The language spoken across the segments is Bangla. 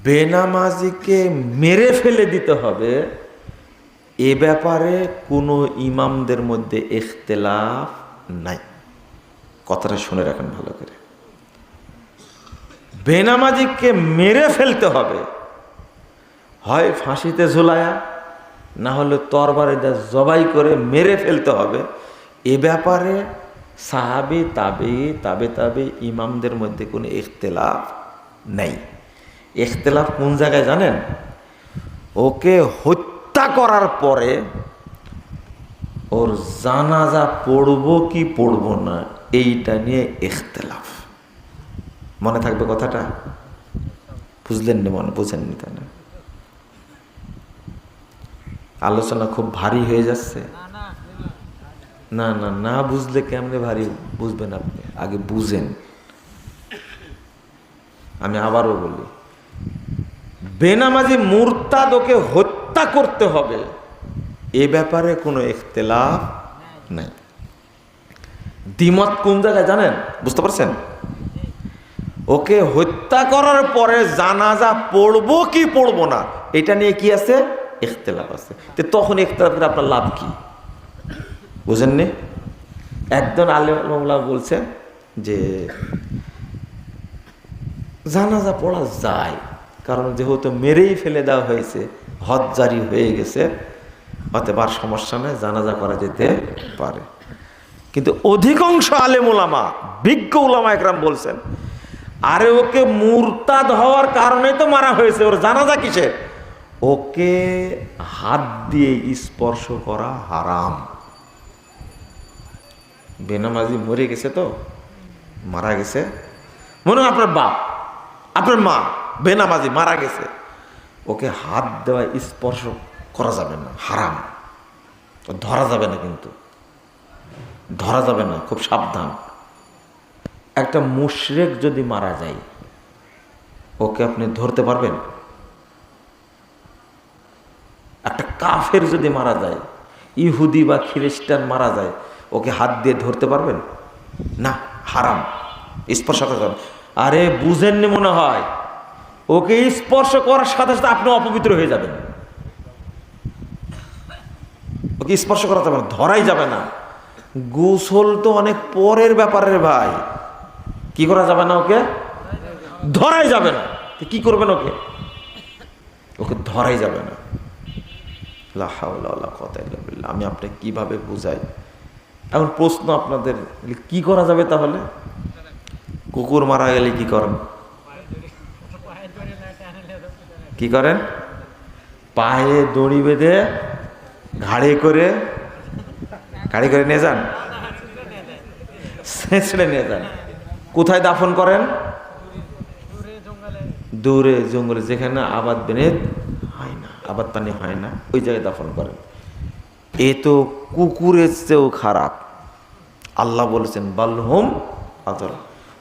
বেনামাজিকে মেরে ফেলে দিতে হবে, এ ব্যাপারে কোনো ইমামদের মধ্যে ইখতিলাফ নাই। কথাটা শুনে রাখেন ভালো করে। বেনামাজিকে মেরে ফেলতে হবে, হয় ফাঁসিতে ঝুলায়া, না হলে তরবারে জবাই করে মেরে ফেলতে হবে। এ ব্যাপারে সাহাবী তাবে ইমামদের মধ্যে কোনো ইখতিলাফ নেই। ইখতিলাফ কোন জায়গায় জানেন? ওকে হত্যা করার পরে ওর জানাজা পড়বো কি পড়বো না, এইটা নিয়ে ইখতিলাফ। মনে থাকবে কথাটা? বুঝলেন না? মনে বুঝেননি তাই না? আলোচনা খুব ভারী হয়ে যাচ্ছে। না না না, বুঝলে কেমনে ভারী বুঝবেন আপনি? আগে বুঝেন। আমি আবারও বলি, বেনামাজি মুরতাদ ওকে হত্যা করতে হবে, এ ব্যাপারে কোনো ইখতিলাফ নাই। দ্বিমত কোন জায়গায় জানেন? বুঝতে পারছেন? ওকে হত্যা করার পরে জানাজা পড়বো কি পড়বো না, এটা নিয়ে কি আছে? ইখতিলাফ আছে। তো তখন ইখতিলাফের আপনার লাভ কি? বুঝেননি? একজন আলেম বলছে যে জানাজা পড়া যায়, কারণ যেহেতু মেরেই ফেলে দেওয়া হয়েছে, হদ জারি হয়ে গেছে, অতএব আর সমস্যা নেই, জানাজা করা যেতে পারে। কিন্তু অধিকাংশ আলেম উলামা, বিজ্ঞ উলামা একরাম বলছেন, আরে ওকে মুরতাদ হওয়ার কারণে তো মারা হয়েছে, ওর জানাজা কিসের? ওকে হাত দিয়ে স্পর্শ করা হারাম। বেনামাজি মরে গেছে, তো মারা গেছে, মনে হয় আপনার বাপ, আপনার মা বেনামাজি মারা গেছে, ওকে হাত দেওয়া স্পর্শ করা যাবে না, হারাম। ধরা যাবে না, কিন্তু ধরা যাবে না, খুব সাবধান। একটা মুশরিক যদি মারা যায়, ওকে আপনি ধরতে পারবেন? একটা কাফের যদি মারা যায়, ইহুদি বা খ্রিস্টান মারা যায়, ওকে হাত দিয়ে ধরতে পারবেন না? হারাম, স্পর্শ করা যাবে। আরে বুঝেননি মনে হয়, ওকে স্পর্শ করার সাথে সাথে আপনি অপবিত্র হয়ে যাবেন। ওকে স্পর্শ করা যাবে না, ধরাই যাবে না। গোসল তো অনেক পরের ব্যাপারের ভাই, কি করা যাবে না? ওকে ধরাই যাবে না। কি করবেন? ওকে ওকে ধরাই যাবে না। লা হাওলা ওয়ালা কুওয়াতা ইল্লা বিল্লাহ। আমি আপনাকে কিভাবে বুঝাই? এখন প্রশ্ন আপনাদের, কি করা যাবে তাহলে? কুকুর মারা গেলে কি করেন? কি করেন? পায়ে দড়ি বেঁধে ঘাড়ে করে নিয়ে যান, ছেঁচড়ে নিয়ে যান। কোথায় দাফন করেন? দূরে জঙ্গলে, যেখানে আবাদ বেনেদ হয় না, আবাদ পানি হয় না, ওই জায়গায় দাফন করেন। এ তো কুকুরের চেয়েও খারাপ। আল্লাহ বলেছেন বালহুম আদল।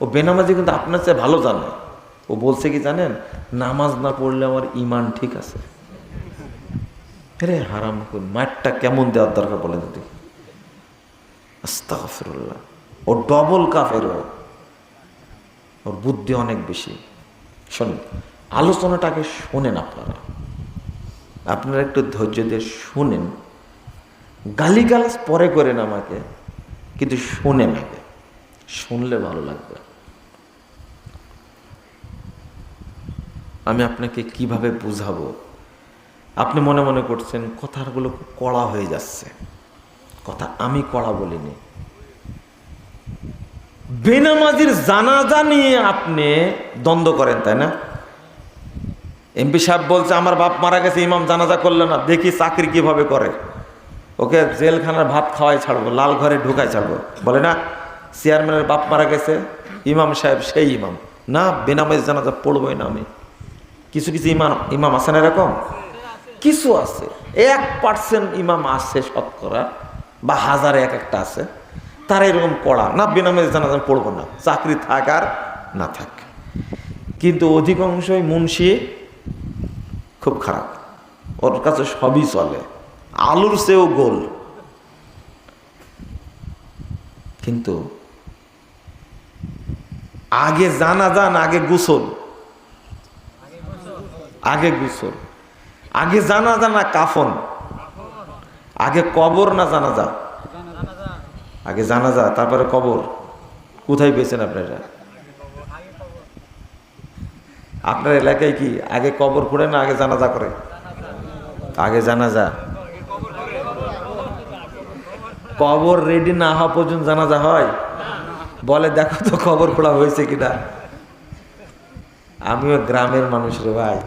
ও বেনামাজি কিন্তু আপনার চেয়ে ভালো জানে। ও বলছে কি জানেন? নামাজ না পড়লে আমার ইমান ঠিক আছে। রে হারাম, মাঠটা কেমন দেওয়ার দরকার বলেন তো দেখি। আস্তাগফিরুল্লাহ। ও ডবল কাফের, ওর বুদ্ধি অনেক বেশি। শোনেন, আলোচনাটাকে শোনেন, আপনারা একটু ধৈর্য দিয়ে শুনেন। গালিগালাজ পরে করেন আমাকে, কিন্তু শোনেন আগে, শুনলে ভালো লাগবে। আমি আপনাকে কিভাবে বুঝাবো? আপনি মনে মনে করছেন কথাগুলো খুব কড়া হয়ে যাচ্ছে। কথা আমি কড়া বলিনি। বেনামাজির জানাজা নিয়ে আপনি দ্বন্দ্ব করেন, তাই না? এমপি সাহেব বলছে আমার বাপ মারা গেছে, ইমাম জানাজা করলে না, দেখি চাকরি কিভাবে করে, ওকে জেলখানার ভাত খাওয়াই ছাড়বো, লাল ঘরে ঢুকাই ছাড়বো। বলে না, চেয়ারম্যানের বাপ মারা গেছে, ইমাম সাহেব সেই ইমাম না, বেনামাজি জানাজা পড়বই না আমি। কিছু কিছু ইমাম আছে না এরকম? কিছু আছে, 1% ইমাম আছে শতকরা, বা হাজারে এক একটা আছে, তারা এরকম কড়া না, বেনামাজি জানাজা পড়বো না, চাকরি থাক আর না থাক। কিন্তু অধিকাংশই মুন্সি খুব খারাপ, ওর কাছে সবই চলে, আলুর চেয়েও গোল। কিন্তু আগে জানা যান, আগে গোসল, আগে গোসল, আগে জানাজা না কাফন, আগে কবর না জানাজা? আগে জানাজা তারপরে কবর। কোথায় পেয়েছেন আপনারা? আপনার এলাকায় কি আগে কবর খুঁড়ে না আগে জানাজা করে? আগে জানাজা। কবর রেডি না হওয়া পর্যন্ত জানাজা হয়? বলে দেখো তো কবর খোঁড়া হয়েছে কিনা। আমিও গ্রামের মানুষ রে ভাই,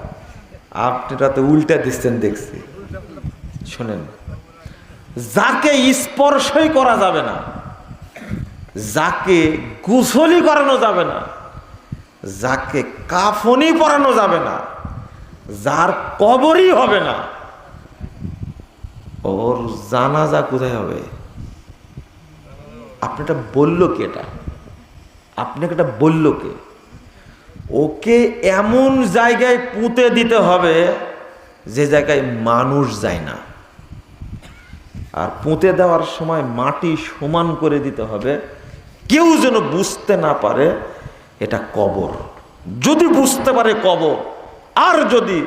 আপনারা তো উল্টা দিচ্ছেন দেখছি। শোনেন, যাকে স্পর্শই করা যাবে না, যাকে গোসলই করানো যাবে না, যাকে কাফনই পরানো যাবে না, যার কবরই হবে না, ওর জানাজা কোথায় হবে? আপনি এটা বললো কে? এটা আপনাকে এটা বললো কে? ওকে এমন জায়গায় পুঁতে দিতে হবে যে জায়গায় মানুষ যায় না, আর পুঁতে দেওয়ার সময় মাটি সমান করে দিতে হবে, কেউ যেন বুঝতে না পারে এটা কবর। যদি বুঝতে পারে কবর, আর যদি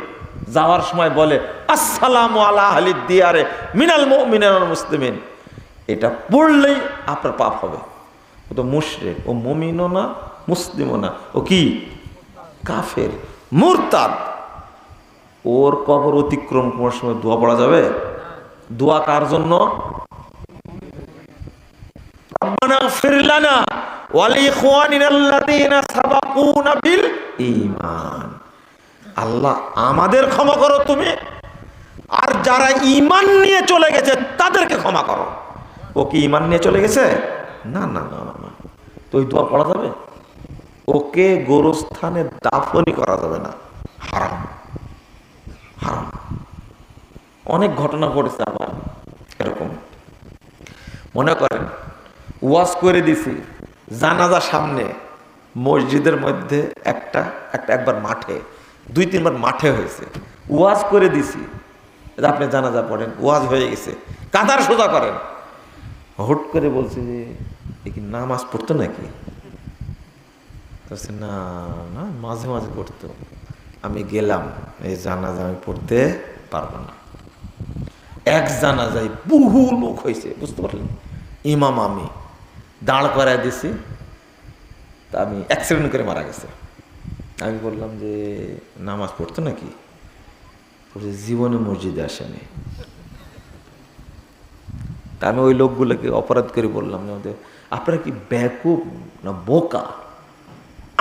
যাওয়ার সময় বলে আসসালামু আলা আহলিদ দিয়ারে মিনাল মুমিনিনা ওয়াল মুসলিমিন, এটা পড়লেই আপনার পাপ হবে। ও তো মুশরিক, ও মুমিনও না মুসলিমও না, ও কি? কাফের, মুরতাদ। ওর কবর অতিক্রম করার সময় দোয়া পড়া যাবে? দোয়া কার জন্য? রব্বানা ইগফির লানা ওয়া লিইখওয়ানিনা আল্লাযীনা সাবাকুনা বিল ঈমান। আল্লাহ আমাদের ক্ষমা করো তুমি, আর যারা ঈমান নিয়ে চলে গেছে তাদেরকে ক্ষমা করো। ও কি ঈমান নিয়ে চলে গেছে? না না না না, তো ওই দোয়া পড়া যাবে? ওকে গোরস্থানে দাফনই করা যাবে না, হারাম হারাম। অনেক ঘটনা ঘটেছে আবার এরকম। মনে করেন ওয়াজ করে দিছি জানাজা সামনে মসজিদের মধ্যে, একবার মাঠে, 2-3বার মাঠে হয়েছে, ওয়াজ করে দিছি আপনি জানাজা পড়েন, ওয়াজ হয়ে গেছে, কাতার সোজা করেন। হুট করে বলছে যে এ কি নামাজ পড়তো নাকি? না না, মাঝে মাঝে পড়তো। আমি গেলাম, এই জানাজা আমি পড়তে পারবো না। এক জানাজায় বহু লোক হয়েছে, বুঝতে পারলেন? ইমাম আমি দাঁড় করায় দিছি, তা আমি অ্যাক্সিডেন্ট করে মারা গেছে। আমি বললাম যে নামাজ পড়তো নাকি? জীবনে মসজিদে আসেনি। তা আমি ওই লোকগুলোকে অপরাধ করে বললাম, আপনারা কি বেকুব না বোকা?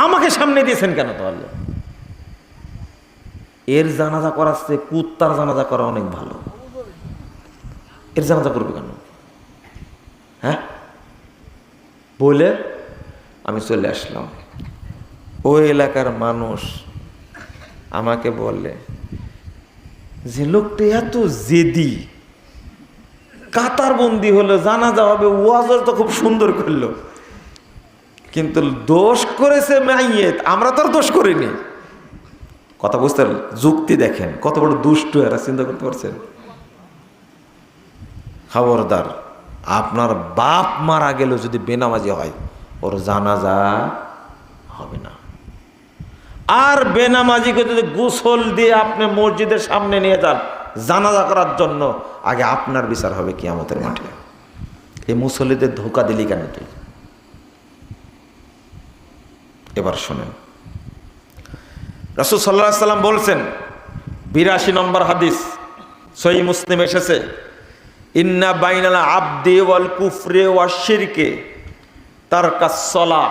আমাকে সামনে দিয়েছেন কেন? তাহলে এর জানাজা করার চেয়ে কুত্তার জানাজা করা অনেক ভালো। এর জানাজা করবে কেন? হ্যাঁ, বলে আমি চলে আসলাম। ওই এলাকার মানুষ আমাকে বলে যে লোকটা এত জেদি, কাতারবন্দি হলো, জানাজা হবে, ওয়াজ তো খুব সুন্দর করলো, কিন্তু দোষ করেছে মাইয়েত, আমরা তো আর দোষ করিনি। কথা বুঝতে পারলেন? যুক্তি দেখেন কত বড় দুষ্ট এরা, চিন্তা করতে পারছেন? খবরদার, আপনার বাপ মারা গেল যদি বেনামাজি হয়, ওর জানাজা হবে না। আর বেনামাজিকে যদি গোসল দিয়ে আপনি মসজিদের সামনে নিয়ে যান জানাজা করার জন্য, আগে আপনার বিচার হবে কিয়ামতের মাঠে। এই মুসল্লিদের ধোঁকা দিলি কেন তুই? এবার শোনেন, রাসূল সাল্লাল্লাহু আলাইহি সাল্লাম বলছেন, 82 নম্বর হাদিস সহিহ মুসলিম এসেছে, ইন্না বাইনাল আবদি ওয়াল কুফরি ওয়াশ শিরকে তারকাস সালাহ।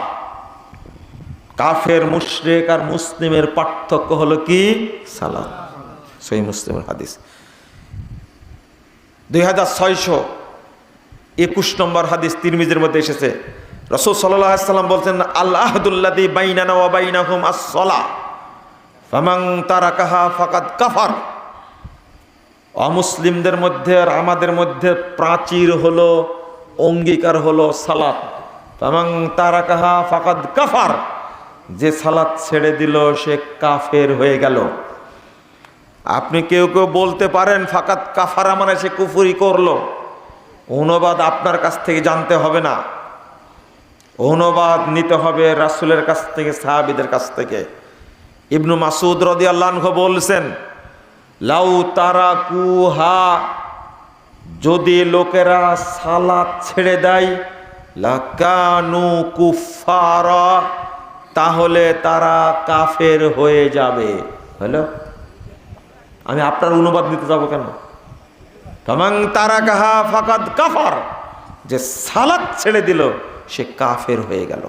কাফের, মুশরিক আর মুসলিমের পার্থক্য হলো কি? সালাত। সহিহ মুসলিমের হাদিস। 2621 নম্বর হাদিস তিরমিজির মধ্যে এসেছে, রাসূল সাল্লাল্লাহু আলাইহি সাল্লাম বলছেন, আল আহদুল্লাযী বাইনানা ওয়া বাইনাহুম আস-সালাহ ফামান তারাকাহা ফাকাদ কাফার। অমুসলিমদের মধ্যে আর আমাদের মধ্যে প্রাচীর হলো, অঙ্গীকার হলো সালাত। ফামান তারাকাহা ফাকাদ কাফার, যে সালাত ছেড়ে দিল সে কাফের হয়ে গেল। আপনি কেউ কেউ বলতে পারেন ফাকাদ কাফারা মানে সে কুফরি করলো। অনুবাদ আপনার কাছ থেকে জানতে হবে না, অনুবাদ নিতে হবে রাসূলের কাছ থেকে, সাহাবীদের কাছ থেকে। ইবনু মাসউদ রাদিয়াল্লাহু আনহু বলছেন, লাউ তারাকুহা, যদি লোকেরা সালাত ছেড়ে দেয়, লাকানু কুফারা, তাহলে তারা কাফের হয়ে যাবে। হলো, আমি আপনার অনুবাদ দিতে যাব কেন? ফামান তারাকাহা ফাকাদ কাফার, যে সালাত ছেড়ে দিল সে কাফের হয়ে গেল,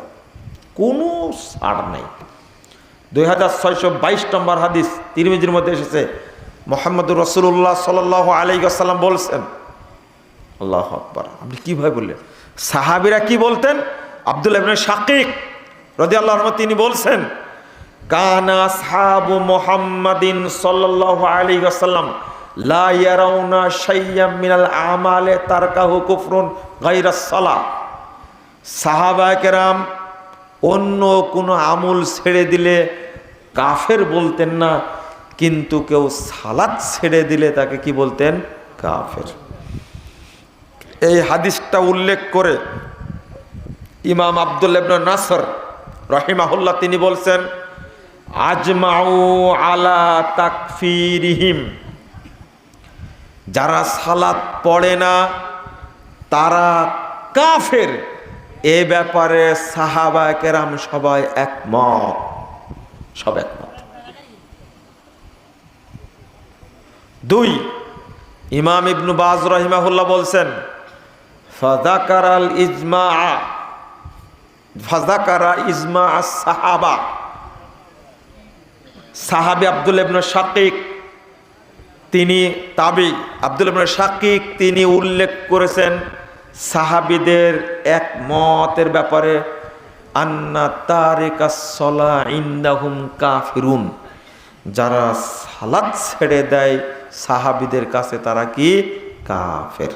কোনো ছাড় নাই। 2622 নম্বর হাদিস তিরমিজির মধ্যে এসেছে, মুহাম্মদুর রাসূলুল্লাহ সাল্লাল্লাহু আলাইহি ওয়াসাল্লাম বলছেন, আল্লাহু আকবার। আপনি কিভাবে বললেন? সাহাবীরা কি বলতেন? আব্দুল্লাহ ইবনে শাকিক রাদিয়াল্লাহু আনহু তিনি বলছেন, কানা আসহাবু মুহাম্মাদিন সাল্লাল্লাহু আলাইহি ওয়াসাল্লাম লা ইয়ারাউনা শাইয়্যাম মিনাল আমালে তারকাহু কুফরুন গায়রাস সালাহ। সাহাবায়ে কেরাম অন্য কোনো আমল ছেড়ে দিলে কাফের বলতেন না, কিন্তু কেউ সালাত ছেড়ে দিলে তাকে কি বলতেন? কাফের। এই হাদিসটা উল্লেখ করে ইমাম আব্দুল্লাহ ইবনে নাসর রাহিমাহুল্লাহ তিনি বলছেন, আজমাউ আলা তাকফিরিহিম, যারা সালাত পড়ে না তারা কাফের, এ ব্যাপারে সাহাবায়ে কেরাম সবাই একমত, সব একমত। 2, ইমাম ইবনু বাজ রাহিমাহুল্লাহ বলছেন, ফাযাকারাল ইজমা, ফাযাকারা ইজমা আস-সাহাবা, সাহাবী আব্দুল্লাহ ইবনে শাকিক তিনি তাবি, আব্দুল্লাহ ইবনে শাকিক তিনি উল্লেখ করেছেন সাহাবীদের একমতের ব্যাপারে, আন্না তারিকাস সালাহ ইনদাহুম কাফিরুন, যারা সালাত ছেড়ে দেয় সাহাবীদের কাছে তারা কি? কাফের।